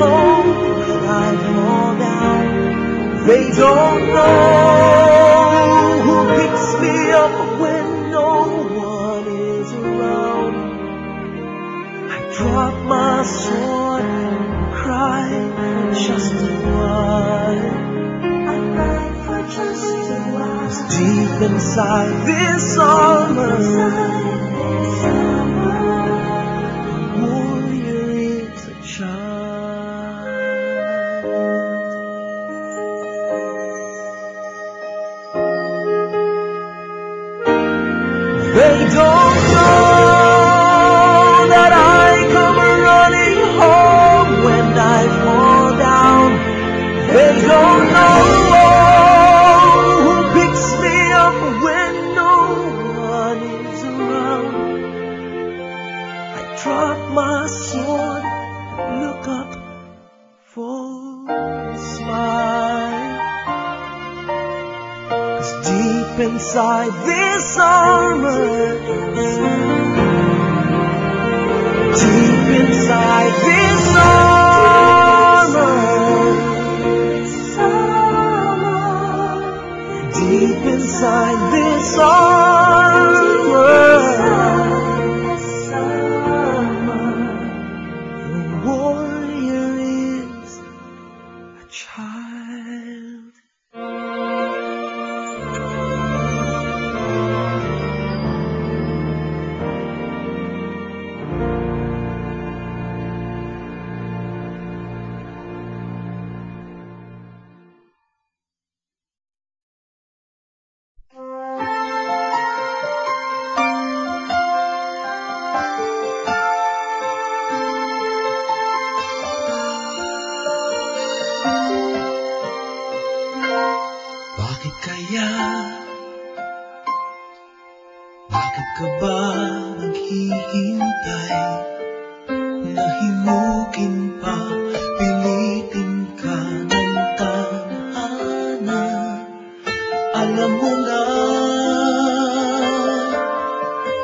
alone when I fall down. They don't know who picks me up when no one is around. I drop my sword and cry just a while. I cry for just a while. 'Cause deep inside this armor, warrior is a child. They don't know that I come running home when I fall down. They don't know who picks me up when no one is around. I drop my sword, look up for a smile. 'Cause deep inside this armor, deep inside this armor, deep inside this armor, the warrior is a child. Bakit kaya? Bakit ka ba naghihintay? Nahimukin pa, pilitin ka ng tadhana. Alam mo na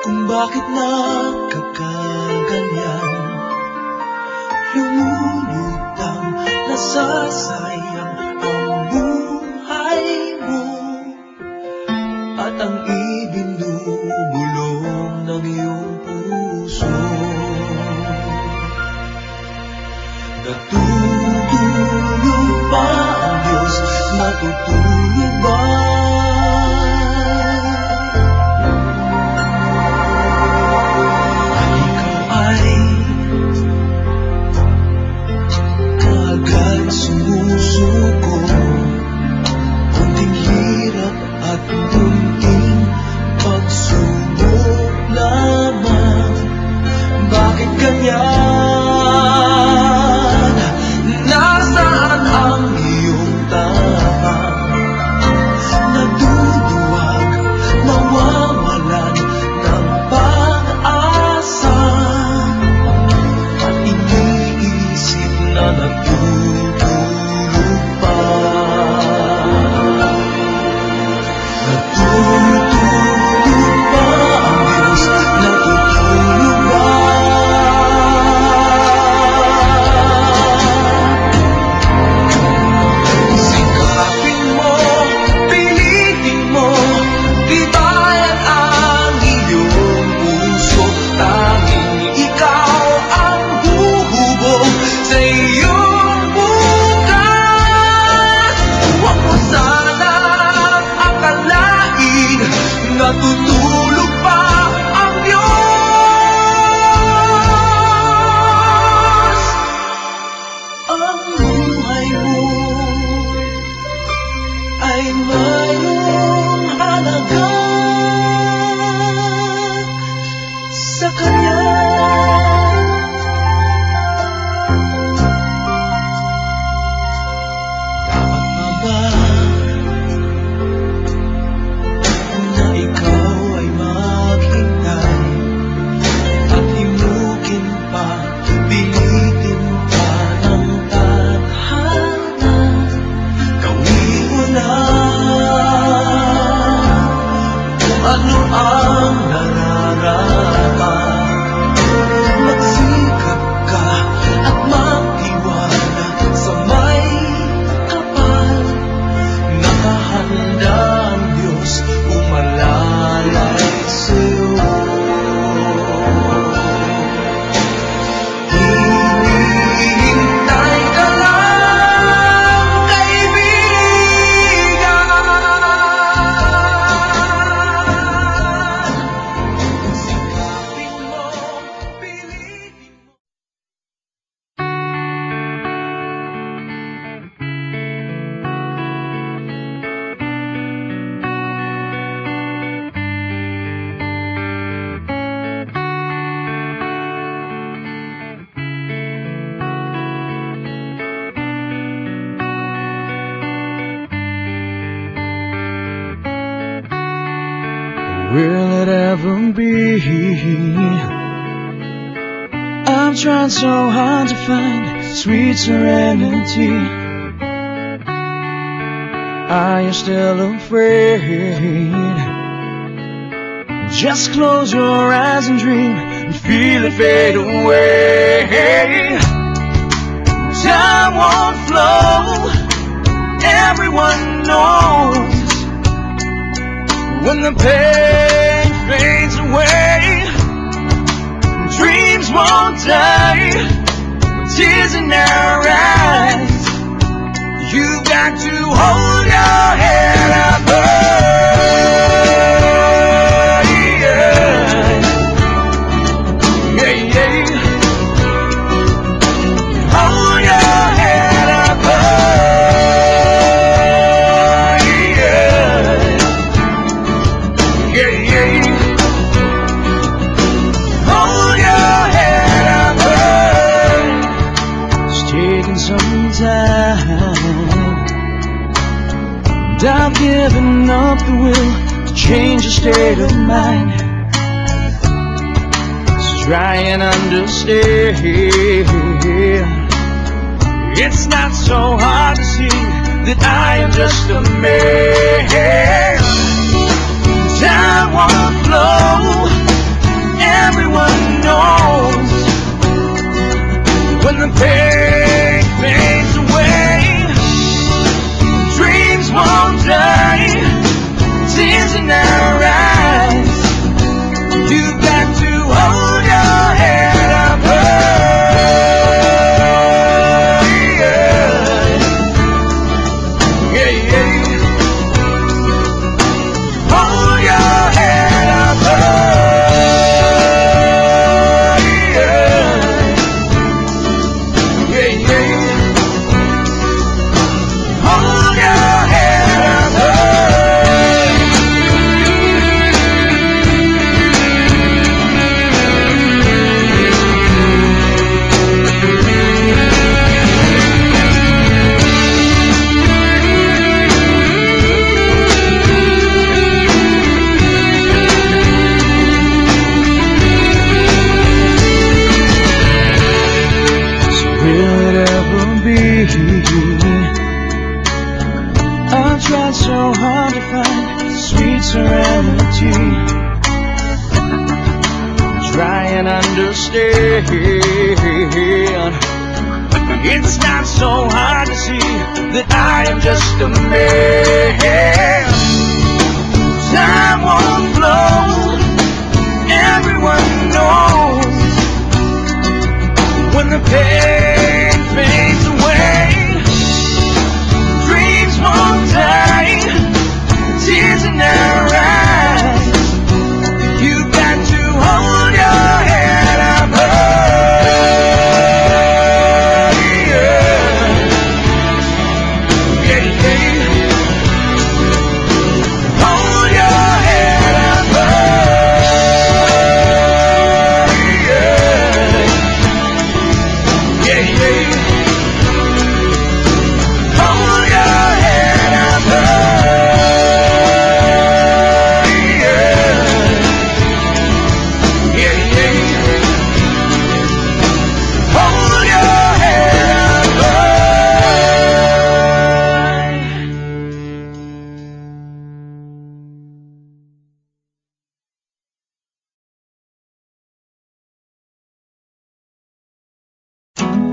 kung bakit nagkakaganyan. Lumulutang, nasasayang ang buhay mo at ang ibinubulong ng iyong puso. Natutulog ba ang Diyos? Natutulog ba? At ikaw ay kaagad sumusuko. Kunting hirap at kunting pagsubok lamang. Bakit ganyan? Nasaan ang iyong tama? Will it ever be? I'm trying so hard to find sweet serenity. Are you still afraid? Just close your eyes and dream and feel it fade away. Time won't flow, everyone knows. When the pain fades away, dreams won't die, with tears in their eyes. You've got to hold your head up high. Yeah, yeah. Hold your head up high. Yeah, yeah. Hold your head up high. It's taking some time. And I've given up the will to change your state of mind. So try and understand. It's not so hard to see that I am just a man. Time won't flow, everyone knows. When the pain fades away, dreams won't die, tears in their eyes. You've got to hold your head up high. Yeah, yeah. Hold your head up high. Yeah, yeah. Hold your head up I've tried so hard to find sweet serenity. Try and understand. It's not so hard to see that I am just a man.